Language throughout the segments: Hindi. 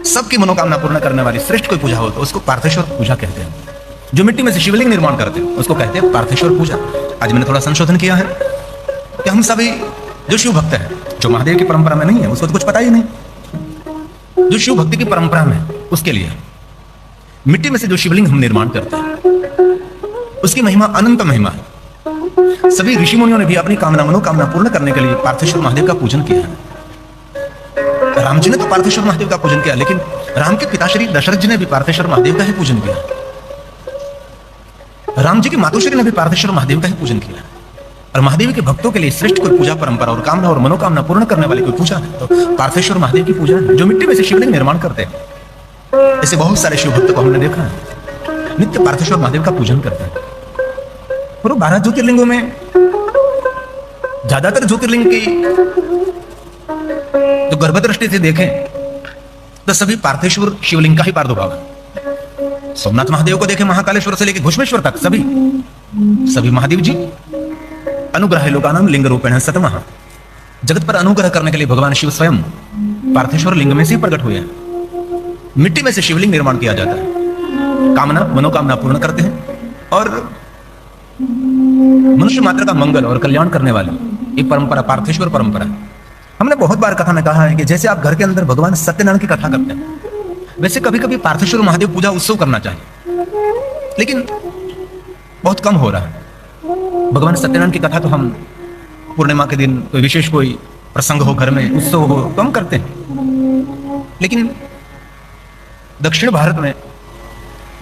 सबकी मनोकामना पूर्ण करने वाली श्रेष्ठ कोई पूजा हो तो उसको पार्थेश्वर पूजा कहते हैं। जो मिट्टी में से शिवलिंग निर्माण करते हैं उसको कहते हैं पार्थेश्वर पूजा। आज मैंने थोड़ा संशोधन किया है कि हम सभी जो शिव भक्त हैं, जो महादेव की परंपरा में नहीं है उसको तो कुछ पता ही नहीं, जो शिव भक्ति की परंपरा में उसके लिए मिट्टी में से जो शिवलिंग हम निर्माण करते हैं उसकी महिमा अनंत महिमा है। सभी ऋषि मुनियों ने भी अपनी कामना मनोकामना पूर्ण करने के लिए पार्थेश्वर महादेव का पूजन किया है। राम जी ने तो पार्थेश्वर महादेव का पूजन किया, लेकिन राम के पिताश्री दशरथ जी ने भी पार्थेश्वर महादेव का ही पूजन किया। राम जी की मातोश्री ने भी पार्थेश्वर महादेव का ही पूजन किया। और महादेव के भक्तों के लिए श्रेष्ठ कोई पूजा परंपरा और कामना और मनोकामना पूर्ण करने वाली कोई पूजा है तो पार्थेश्वर महादेव की पूजा है, जो मिट्टी में से शिवलिंग निर्माण करते हैं। ऐसे बहुत सारे शिव भक्त को हमने देखा है, नित्य पार्थेश्वर महादेव का पूजन करते हैं। और 12 ज्योतिर्लिंगों में ज्यादातर ज्योतिर्लिंग की तो गर्भदृष्टि से देखें तो सभी पार्थेश्वर शिवलिंग का ही प्रादुर्भाव है। सोमनाथ महादेव को देखें, महाकालेश्वर से लेकर घुश्मेश्वर तक सभी महादेव जी अनुग्रह लोकानाम लिंग रूपेण सतमः, जगत पर अनुग्रह करने के लिए भगवान शिव स्वयं पार्थेश्वर लिंग में से प्रकट हुए हैं। मिट्टी में से शिवलिंग निर्माण किया जाता है, कामना मनोकामना पूर्ण करते हैं और मनुष्य मात्र का मंगल और कल्याण करने वाली एक परंपरा पार्थेश्वर परंपरा है। हमने बहुत बार कथा में कहा है कि जैसे आप घर के अंदर भगवान सत्यनारायण की कथा करते हैं, वैसे कभी कभी पार्थेश्वर महादेव पूजा उत्सव करना चाहिए, लेकिन बहुत कम हो रहा है। भगवान सत्यनारायण की कथा तो हम पूर्णिमा के दिन कोई विशेष कोई प्रसंग हो, घर में उत्सव हो तो हम करते हैं, लेकिन दक्षिण भारत में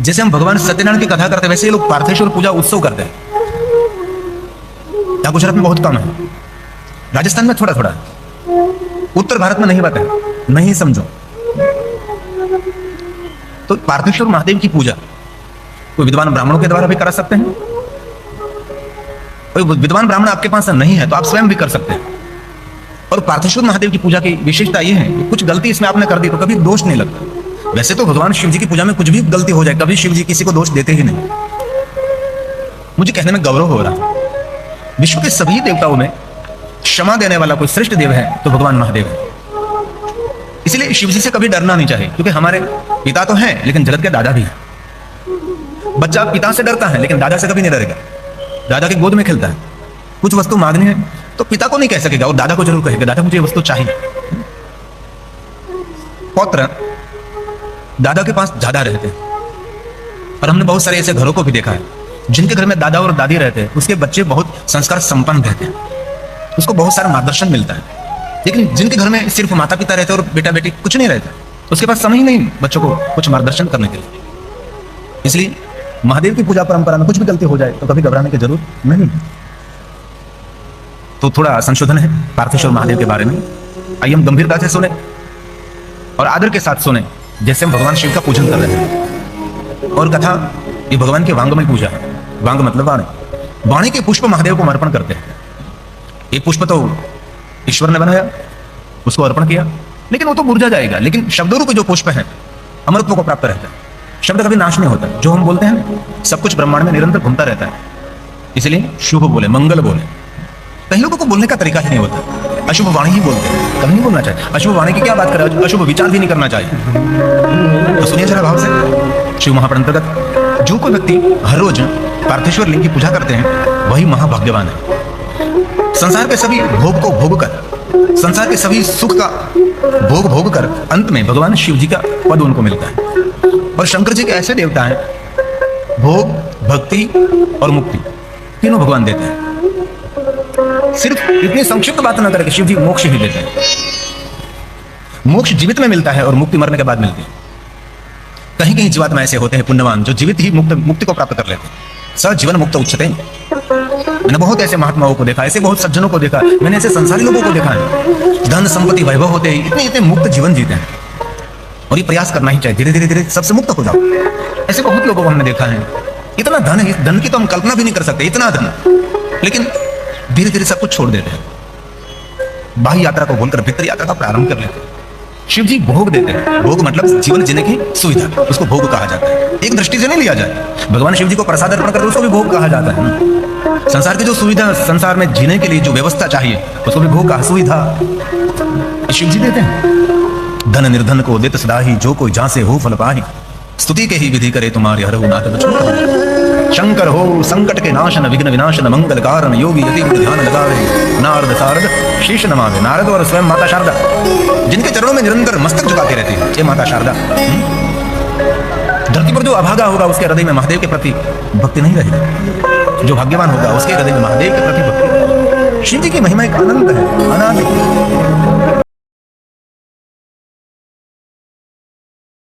जैसे हम भगवान सत्यनारायण की कथा करते हैं वैसे ये लोग पार्थेश्वर पूजा उत्सव करते हैं। यहाँ गुजरात में बहुत कम है, राजस्थान में थोड़ा थोड़ा, उत्तर भारत में नहीं बताया, नहीं समझो। तो पार्थेश्वर महादेव की पूजा कोई विद्वान ब्राह्मणों के द्वारा भी करा सकते हैं, कोई विद्वान ब्राह्मण आपके पास नहीं है तो आप स्वयं भी कर सकते हैं। और पार्थेश्वर महादेव की पूजा की विशेषता यह है कि कुछ गलती इसमें आपने कर दी तो कभी दोष नहीं लगता। वैसे तो भगवान शिव जी की पूजा में कुछ भी गलती हो जाए कभी शिव जी किसी को दोष देते ही नहीं। मुझे कहने में गौरव हो रहा है, विश्व के सभी देवताओं में क्षमा देने वाला कोई श्रेष्ठ देव है तो भगवान महादेव है। इसलिए शिव जी से कभी डरना नहीं चाहिए, क्योंकि हमारे पिता तो हैं लेकिन जगत के दादा भी हैं। बच्चा पिता से डरता है लेकिन दादा से कभी नहीं डरेगा, दादा की गोद में खेलता है। कुछ वस्तु मांगनी है तो पिता को नहीं कह सकेगा और दादा को जरूर कहेगा, दादा मुझे ये वस्तु चाहिए। पौत्र दादा के पास ज्यादा रहते हैं, और हमने बहुत सारे ऐसे घरों को भी देखा है जिनके घर में दादा और दादी रहते हैं, उसके बच्चे बहुत संस्कार संपन्न रहते हैं, उसको बहुत सारा मार्गदर्शन मिलता है। लेकिन जिनके घर में सिर्फ माता पिता रहते हैं और बेटा बेटी कुछ नहीं रहता, उसके पास समय ही नहीं बच्चों को कुछ मार्गदर्शन करने के लिए। इसलिए महादेव की पूजा परंपरा में कुछ भी गलती हो जाए तो कभी घबराने की जरूरत नहीं है। तो थोड़ा संशोधन है पार्थेश्वर महादेव के बारे में। आइए हम गंभीरता से सुने और आदर के साथ सुने, जैसे हम भगवान शिव का पूजन कर रहे हैं। और कथा ये भगवान के वांग में पूजा है। वांग मतलब वाणी, वाणी के पुष्प महादेव को अर्पण करते हैं। ये पुष्प तो ईश्वर ने बनाया, उसको अर्पण किया, लेकिन वो तो मुरझा जाएगा, लेकिन शब्द रूप जो पुष्प है अमृतत्व को प्राप्त रहता है। शब्द कभी नाश नहीं होता, जो हम बोलते हैं सब कुछ ब्रह्मांड में निरंतर घूमता रहता है। इसलिए शुभ बोले, मंगल बोले। कई लोगों को बोलने का तरीका ही नहीं होता, अशुभ वाणी ही बोलते हैं। कभी नहीं बोलना चाहिए, अशुभ वाणी की क्या बात करें, अशुभ विचार भी नहीं करना चाहिए। तो सुनिए जरा भाव से। शिव महाअंतर्गत जो कोई व्यक्ति हर रोज पार्थेश्वर लिंग की पूजा करते हैं वही महाभाग्यवान है। संसार के सभी भोग को भोग कर, संसार के सभी सुख का भोग कर अंत में भगवान शिव जी का पद उनको मिलता है। और शंकर जी के ऐसे देवता हैं, भोग, भक्ति और मुक्ति तीनों भगवान देते हैं। सिर्फ इतनी संक्षिप्त बात न करके शिव जी मोक्ष ही देते हैं। मोक्ष जीवित में मिलता है और मुक्ति मरने के बाद मिलती है। कहीं कहीं जीवात्मा ऐसे होते हैं पुण्यवान जो जीवित ही मुक्ति को प्राप्त कर लेते हैं। स जीवन मुक्त उच्चते। मैंने बहुत ऐसे महात्माओं को देखा, ऐसे बहुत सज्जनों को देखा, मैंने ऐसे संसारी लोगों को देखा है, धन संपत्ति वैभव होते हैं, इतने इतने मुक्त जीवन जीते हैं। और ये प्रयास करना ही चाहिए, धीरे धीरे धीरे सबसे मुक्त हो जाओ। ऐसे बहुत लोगों को हमने देखा है, इतना धन है, इस धन की तो हम कल्पना भी नहीं कर सकते, इतना धन, लेकिन धीरे धीरे सब कुछ छोड़ देते हैं। बाह्य यात्रा को भूलकर भीतर यात्रा का प्रारंभ कर लेते हैं। शिव जी भोग देते हैं। भोग मतलब जीवन जीने की सुविधा, उसको भोग कहा जाता है। एक दृष्टि से नहीं लिया जाए, भगवान शिव जी को प्रसाद अर्पण करते उसको भी भोग कहा जाता है। संसार की जो सुविधा, संसार में जीने के लिए जो व्यवस्था चाहिए उसको भी भोग कहा, सुविधा शिव जी देते हैं। धन निर्धन को देत सदा ही, जो कोई जहां से हो फल पाही। स्तुति के ही विधि करे तुम्हारे हरहु नाथ बचन। शंकर हो संकट के नाशन, विघ्न विनाशन, मंगल कारण, योगी यति गुण ध्यान लगावे। नारद सारद शीश नमावे। नारद और स्वयं माता शारदा जिनके चरणों में निरंतर मस्तक झुकाते रहते हैं, ये माता शारदा। धरती पर जो अभागा होगा उसके हृदय में महादेव के प्रति भक्ति नहीं रहेगी। जो भाग्यवान होगा उसके हृदय में महादेव के प्रति भक्ति। शिव जी की महिमा एक अनंत है, अनादि।